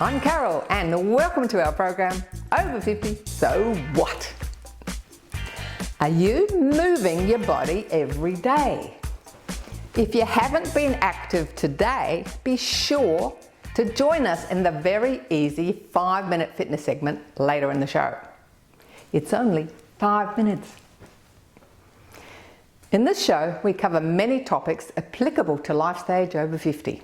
I'm Carol and welcome to our program, Over 50, So What? Are you moving your body every day? If you haven't been active today, be sure to join us in the very easy 5-minute fitness segment later in the show. It's only 5 minutes. In this show, we cover many topics applicable to life stage over 50.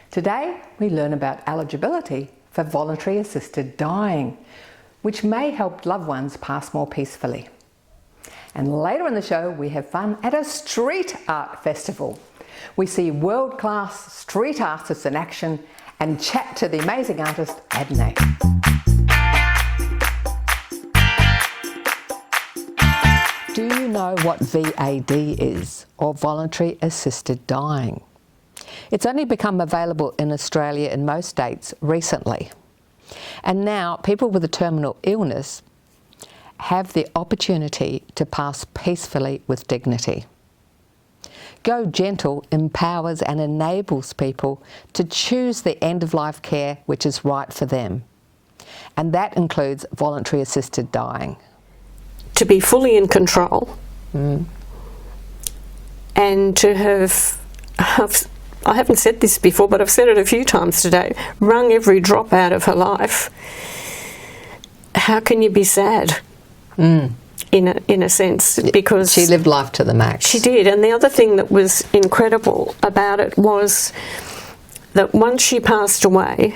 Today, we learn about eligibility for voluntary assisted dying, which may help loved ones pass more peacefully. And later in the show, we have fun at a street art festival. We see world-class street artists in action and chat to the amazing artist Adnay. Do you know what VAD is, or Voluntary Assisted Dying? It's only become available in Australia in most states recently. And now people with a terminal illness have the opportunity to pass peacefully with dignity. Go Gentle empowers and enables people to choose the end-of-life care which is right for them. And that includes voluntary assisted dying. To be fully in control and to have, I haven't said this before, but I've said it a few times today, wrung every drop out of her life. How can you be sad? In a sense, because she lived life to the max. She did. And the other thing that was incredible about it was that once she passed away,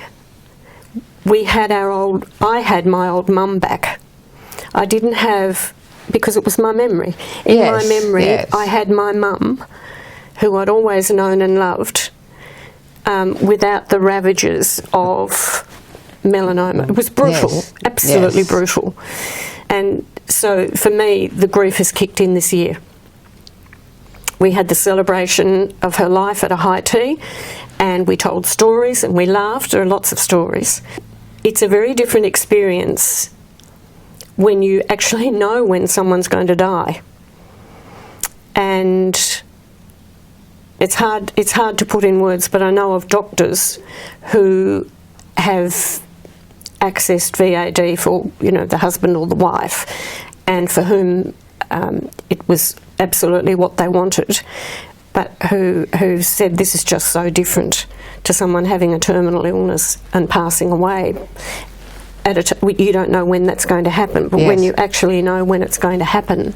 I had my old mum back. I didn't have, because it was my memory. In my memory, I had my mum, who I'd always known and loved, without the ravages of melanoma. It was brutal, absolutely brutal. And so for me, the grief has kicked in this year. We had the celebration of her life at a high tea, and we told stories and we laughed. There are lots of stories. It's a very different experience when you actually know when someone's going to die. And it's hard to put in words, but I know of doctors who have accessed VAD for, the husband or the wife, and for whom it was absolutely what they wanted, but who said this is just so different to someone having a terminal illness and passing away. You don't know when that's going to happen, but when you actually know when it's going to happen,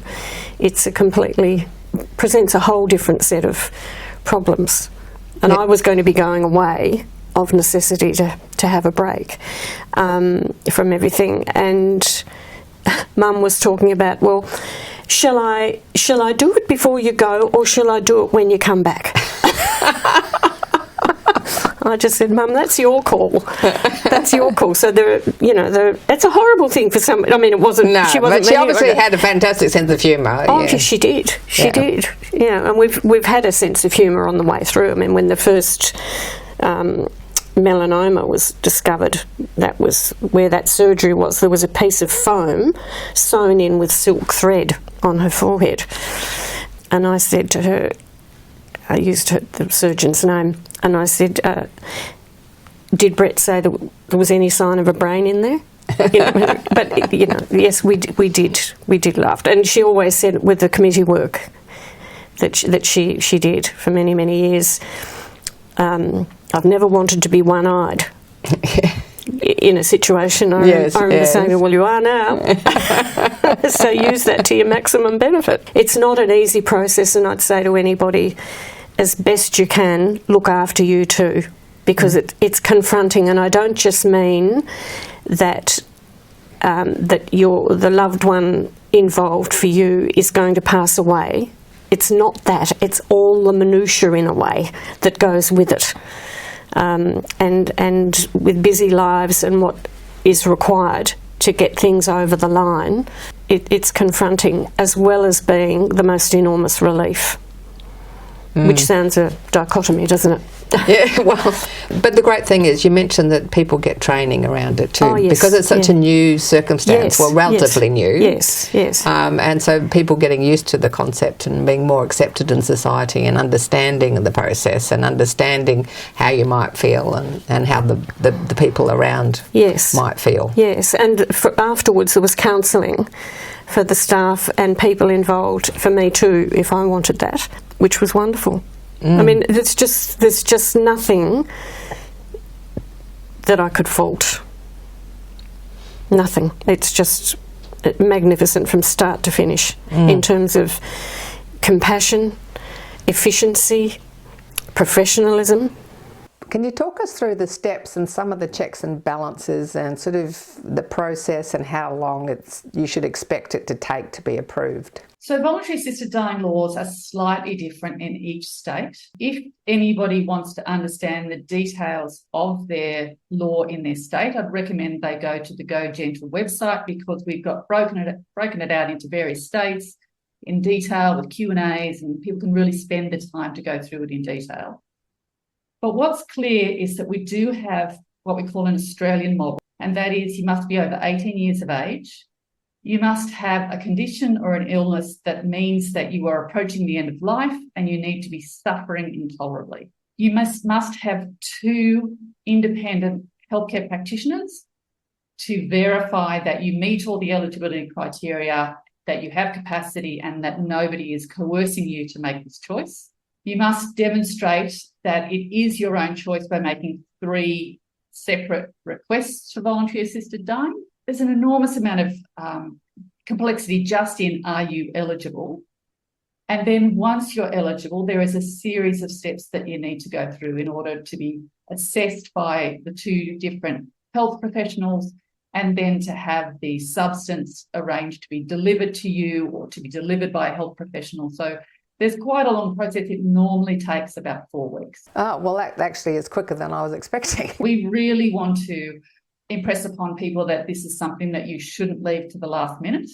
presents a whole different set of problems. And I was going to be going away of necessity to have a break from everything, and Mum was talking about, well, shall I do it before you go, or shall I do it when you come back? I just said, Mum, that's your call. That's your call. So it's a horrible thing for some. I mean, it wasn't. No, but she obviously had a fantastic sense of humour. Oh, yes, she did. She did. Yeah, and we've had a sense of humour on the way through. I mean, when the first melanoma was discovered, that was where that surgery was. There was a piece of foam sewn in with silk thread on her forehead, and I said to her, I used the surgeon's name, and I said, did Brett say that there was any sign of a brain in there? But yes, we did laugh. And she always said with the committee work that she did for many, many years, I've never wanted to be one-eyed in a situation. I remember saying, well, you are now. So use that to your maximum benefit. It's not an easy process, and I'd say to anybody, as best you can, look after you too, because it's confronting. And I don't just mean that the loved one involved for you is going to pass away. It's not that. It's all the minutiae, in a way, that goes with it. And with busy lives and what is required to get things over the line, it's confronting, as well as being the most enormous relief. Which sounds a dichotomy, doesn't it? Yeah, well, but the great thing is you mentioned that people get training around it too, Oh, yes, because it's such a new circumstance, Yes, well, relatively new. Yes, yes. And so people getting used to the concept and being more accepted in society and understanding the process and understanding how you might feel and how the people around Yes. might feel. Yes, and afterwards there was counselling for the staff and people involved, for me too, if I wanted that, which was wonderful. I mean, there's just nothing that I could fault. Nothing. It's just magnificent from start to finish in terms of compassion, efficiency, professionalism. Can you talk us through the steps and some of the checks and balances and sort of the process and how long you should expect it to take to be approved? So voluntary assisted dying laws are slightly different in each state. If anybody wants to understand the details of their law in their state, I'd recommend they go to the Go Gentle website, because we've got broken it out into various states in detail with Q&As, and people can really spend the time to go through it in detail. But what's clear is that we do have what we call an Australian model, and that is you must be over 18 years of age. You must have a condition or an illness that means that you are approaching the end of life and you need to be suffering intolerably. You must have 2 independent healthcare practitioners to verify that you meet all the eligibility criteria, that you have capacity, and that nobody is coercing you to make this choice. You must demonstrate that it is your own choice by making 3 separate requests for voluntary assisted dying. There's an enormous amount of complexity just in, are you eligible? And then once you're eligible, there is a series of steps that you need to go through in order to be assessed by the 2 different health professionals, and then to have the substance arranged to be delivered to you or to be delivered by a health professional. So there's quite a long process. It normally takes about 4 weeks. Oh, well, that actually is quicker than I was expecting. We really want to impress upon people that this is something that you shouldn't leave to the last minute,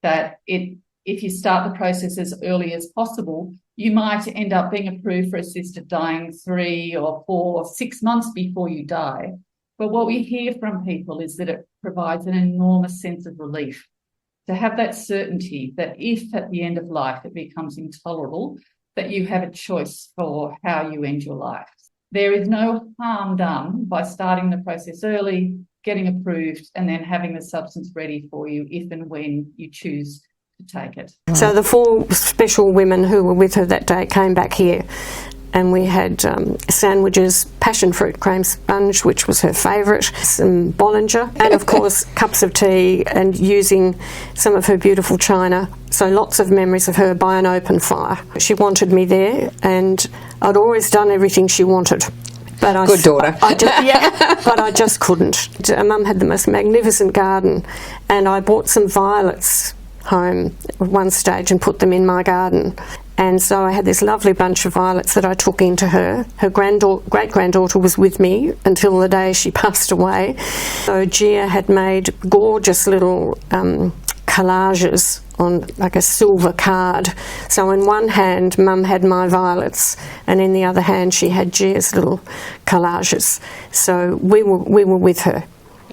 that if you start the process as early as possible, you might end up being approved for assisted dying 3 or 4 or 6 months before you die. But what we hear from people is that it provides an enormous sense of relief to have that certainty that if at the end of life it becomes intolerable, that you have a choice for how you end your life. There is no harm done by starting the process early, getting approved, and then having the substance ready for you if and when you choose to take it. So the 4 special women who were with her that day came back here, and we had sandwiches, passion fruit cream sponge, which was her favourite, some Bollinger, and of course cups of tea, and using some of her beautiful china. So lots of memories of her by an open fire. She wanted me there, and I'd always done everything she wanted. But Good daughter. But I just couldn't. Mum had the most magnificent garden, and I bought some violets home at one stage and put them in my garden. And so I had this lovely bunch of violets that I took into her. Her great-granddaughter was with me until the day she passed away. So Gia had made gorgeous little collages on like a silver card. So in one hand, Mum had my violets, and in the other hand, she had Gia's little collages. So we were with her.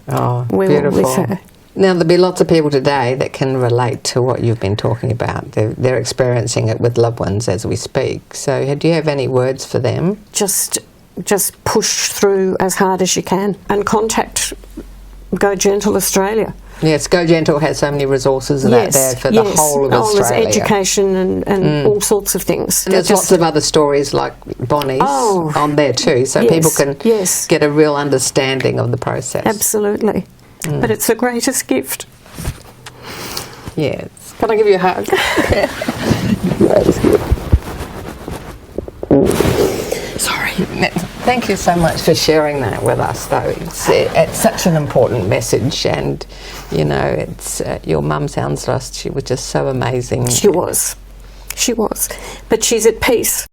Oh, we beautiful. were with her. Now, there'll be lots of people today that can relate to what you've been talking about. They're experiencing it with loved ones as we speak. So do you have any words for them? Just push through as hard as you can and contact Go Gentle Australia. Yes, Go Gentle has so many resources out there for the whole of Australia. There's education and all sorts of things. And there's lots of other stories like Bonnie's on there too, so people can get a real understanding of the process. Absolutely. But it's the greatest gift. Yes. Can I give you a hug? Sorry. Thank you so much for sharing that with us, though. It's such an important message, and you know, it's your mum sounds to us. She was just so amazing. She was, but she's at peace.